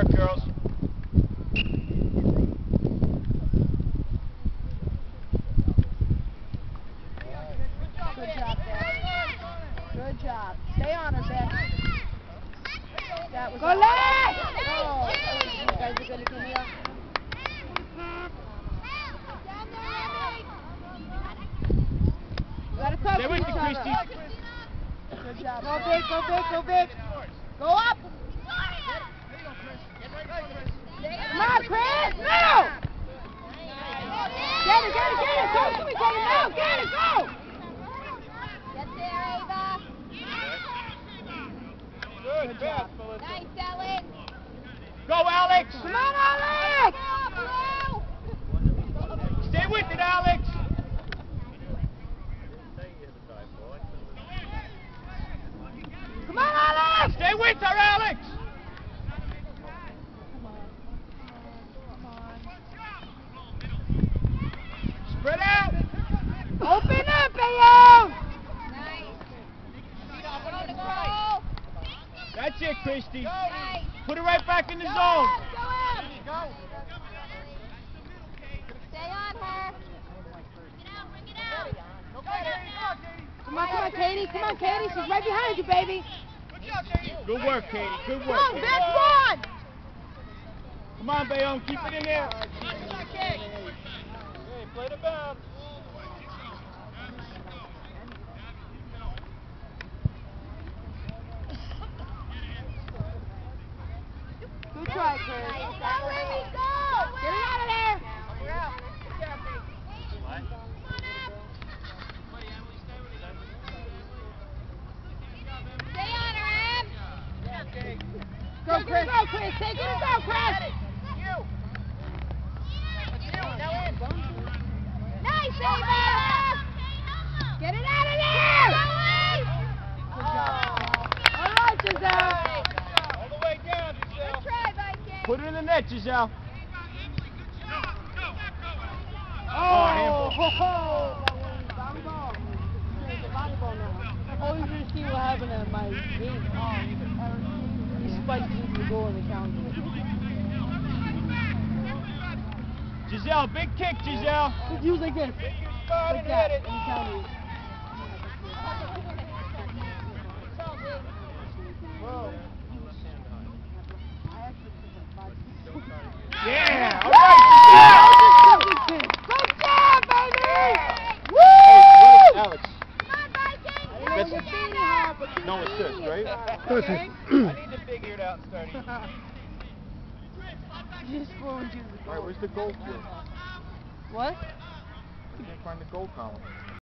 work, girls. Good job, Beth. Good job. Stay on her, Beth. That was go left! Oh, you guys are going to give me up. You got to talk Stay to with each me, other. Christy. Good job. Go big, go big, go big. Go up. Come on, Chris. No! Get it, get it, get it. Talk to each other now. Get it, go. Get there, Ava. Good job. Nice, Ellen. Go, Alex. Come on, Alex. Stay with it, Alex. Come on, Alex. Stay with her, Alex. Spread out. Open up, Ayo. Nice. That's it, Christy. Nice. Put it right back in the zone. Stay on her. Come on, Katie. Come on, Katie. She's right behind you, baby. Good work, Katie. Good Come work. on, Beth, one. Come on, Bayonne. Keep it in there. Hey, play the bounce. Good try, Chris. Go, Amy, go. Get it out of there. Stay on her, Em. Go, Chris. Go, Chris. Take it and go, Chris. Nice, Ava. Get it out of there. Good job. All right, Giselle. All the way down, Good Giselle. try, Viking. Put it in the net, Giselle. Oh, ho, ho. Volleyball. It's volleyball now. I always want to see what happened at my game. He spiked into the goal in the counter. Giselle, big kick, Giselle. He was like this. Spot Like and that. hit it. In the counter. Yeah, all right, Giselle. Good job, baby! Woo! Alex. Come on, Viking. No assist, right? Okay. I need to figure it out and start eating. Just forward you the All right, where's the goal field? What? I can't find the goal column.